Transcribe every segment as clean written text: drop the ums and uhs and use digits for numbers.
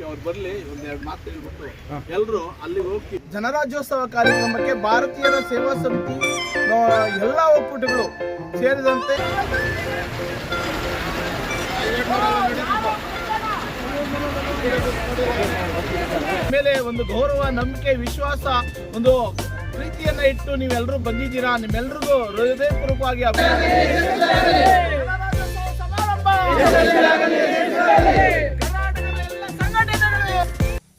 ಅವ್ರು ಬರಲಿ ಒಂದೆರಡು ಮಾತು ಹೇಳ್ಬಿಟ್ಟು ಎಲ್ಲರೂ ಅಲ್ಲಿಗೆ ಹೋಗಿ ಜನರಾಜ್ಯೋತ್ಸವ ಕಾರ್ಯಕ್ರಮಕ್ಕೆ ಭಾರತೀಯರ ಸೇವಾ ಸಮಿತಿ ಎಲ್ಲ ಒಕ್ಕೂಟಗಳು ಸೇರಿದಂತೆ ಮೇಲೆ ಒಂದು ಗೌರವ, ನಂಬಿಕೆ, ವಿಶ್ವಾಸ, ಒಂದು ಪ್ರೀತಿಯನ್ನ ಇಟ್ಟು ನೀವೆಲ್ಲರೂ ಬಂದಿದ್ದೀರಾ. ನಿಮ್ಮೆಲ್ರಿಗೂ ಹೃದಯಪೂರ್ವಕವಾಗಿ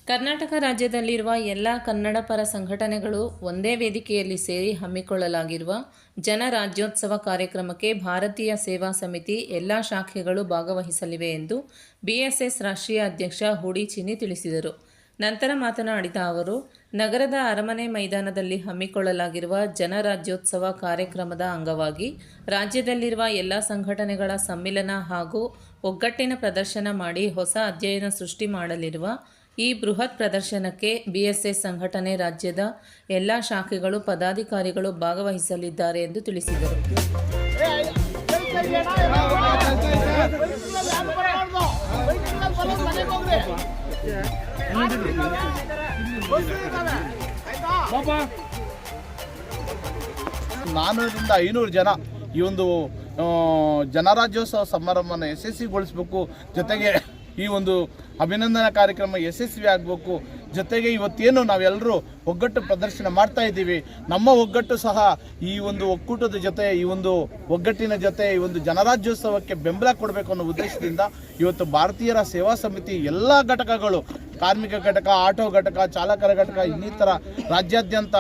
ಕರ್ನಾಟಕ ರಾಜ್ಯದಲ್ಲಿರುವ ಎಲ್ಲ ಕನ್ನಡ ಪರ ಸಂಘಟನೆಗಳು ಒಂದೇ ವೇದಿಕೆಯಲ್ಲಿ ಸೇರಿ ಹಮ್ಮಿಕೊಳ್ಳಲಾಗಿರುವ ಜನರಾಜ್ಯೋತ್ಸವ ಕಾರ್ಯಕ್ರಮಕ್ಕೆ ಭಾರತೀಯ ಸೇವಾ ಸಮಿತಿ ಎಲ್ಲ ಶಾಖೆಗಳು ಭಾಗವಹಿಸಲಿವೆ ಎಂದು BSS ರಾಷ್ಟ್ರೀಯ ಅಧ್ಯಕ್ಷ ಹುಡಿ ಚಿನ್ನಿ ತಿಳಿಸಿದರು. ನಂತರ ಮಾತನಾಡಿದ ಅವರು, ನಗರದ ಅರಮನೆ ಮೈದಾನದಲ್ಲಿ ಹಮ್ಮಿಕೊಳ್ಳಲಾಗಿರುವ ಜನರಾಜ್ಯೋತ್ಸವ ಕಾರ್ಯಕ್ರಮದ ಅಂಗವಾಗಿ ರಾಜ್ಯದಲ್ಲಿರುವ ಎಲ್ಲ ಸಂಘಟನೆಗಳ ಸಮ್ಮಿಲನ ಹಾಗೂ ಒಗ್ಗಟ್ಟಿನ ಪ್ರದರ್ಶನ ಮಾಡಿ ಹೊಸ ಅಧ್ಯಯನ ಸೃಷ್ಟಿ ಮಾಡಲಿರುವ ಈ ಬೃಹತ್ ಪ್ರದರ್ಶನಕ್ಕೆ BSS ಸಂಘಟನೆ ರಾಜ್ಯದ ಎಲ್ಲ ಶಾಖೆಗಳು ಪದಾಧಿಕಾರಿಗಳು ಭಾಗವಹಿಸಲಿದ್ದಾರೆ ಎಂದು ತಿಳಿಸಿದರು. ನಾನೂರರಿಂದ 500 ಜನ ಈ ಒಂದು ಜನರಾಜ್ಯೋತ್ಸವ ಸಮಾರಂಭನ ಯಶಸ್ವಿಗೊಳಿಸಬೇಕು. ಜೊತೆಗೆ ಈ ಒಂದು ಅಭಿನಂದನಾ ಕಾರ್ಯಕ್ರಮ ಯಶಸ್ವಿ ಆಗಬೇಕು. ಜೊತೆಗೆ ಇವತ್ತೇನು ನಾವೆಲ್ಲರೂ ಒಗ್ಗಟ್ಟು ಪ್ರದರ್ಶನ ಮಾಡ್ತಾ ಇದ್ದೀವಿ, ನಮ್ಮ ಒಗ್ಗಟ್ಟು ಸಹ ಈ ಒಂದು ಒಕ್ಕೂಟದ ಜೊತೆ, ಈ ಒಂದು ಒಗ್ಗಟ್ಟಿನ ಜೊತೆ ಈ ಒಂದು ಜನರಾಜ್ಯೋತ್ಸವಕ್ಕೆ ಬೆಂಬಲ ಕೊಡಬೇಕು ಅನ್ನೋ ಉದ್ದೇಶದಿಂದ ಇವತ್ತು ಭಾರತೀಯರ ಸೇವಾ ಸಮಿತಿ ಎಲ್ಲ ಘಟಕಗಳು, ಕಾರ್ಮಿಕ ಘಟಕ, ಆಟೋ ಘಟಕ, ಚಾಲಕರ ಘಟಕ, ಇನ್ನಿತರ ರಾಜ್ಯಾದ್ಯಂತ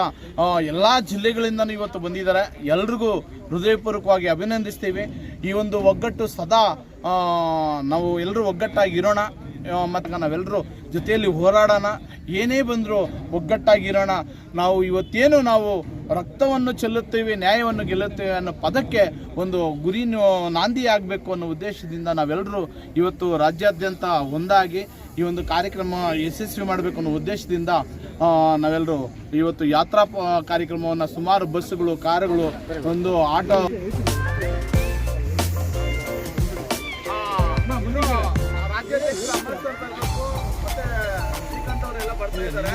ಎಲ್ಲ ಜಿಲ್ಲೆಗಳಿಂದಲೂ ಇವತ್ತು ಬಂದಿದ್ದಾರೆ. ಎಲ್ರಿಗೂ ಹೃದಯಪೂರ್ವಕವಾಗಿ ಅಭಿನಂದಿಸ್ತೀವಿ. ಈ ಒಂದು ಒಗ್ಗಟ್ಟು ಸದಾ ನಾವು ಎಲ್ಲರೂ ಒಗ್ಗಟ್ಟಾಗಿರೋಣ ಮತ್ತು ನಾವೆಲ್ಲರೂ ಜೊತೆಯಲ್ಲಿ ಹೋರಾಡೋಣ. ಏನೇ ಬಂದರೂ ಒಗ್ಗಟ್ಟಾಗಿರೋಣ. ನಾವು ಇವತ್ತೇನು ನಾವು ರಕ್ತವನ್ನು ಚೆಲ್ಲುತ್ತೇವೆ, ನ್ಯಾಯವನ್ನು ಗೆಲ್ಲುತ್ತೇವೆ ಅನ್ನೋ ಪದಕ್ಕೆ ಒಂದು ಗುರಿ ನಾಂದಿ ಆಗಬೇಕು ಅನ್ನೋ ಉದ್ದೇಶದಿಂದ ನಾವೆಲ್ಲರೂ ಇವತ್ತು ರಾಜ್ಯಾದ್ಯಂತ ಒಂದಾಗಿ ಈ ಒಂದು ಕಾರ್ಯಕ್ರಮ ಯಶಸ್ವಿ ಮಾಡಬೇಕು ಅನ್ನೋ ಉದ್ದೇಶದಿಂದ ನಾವೆಲ್ಲರೂ ಇವತ್ತು ಯಾತ್ರಾ ಕಾರ್ಯಕ್ರಮವನ್ನು ಸುಮಾರು ಬಸ್ಸುಗಳು, ಕಾರುಗಳು, ಒಂದು ಆಟೋ ಬರ್ತಾ ಇದ್ದಾರೆ.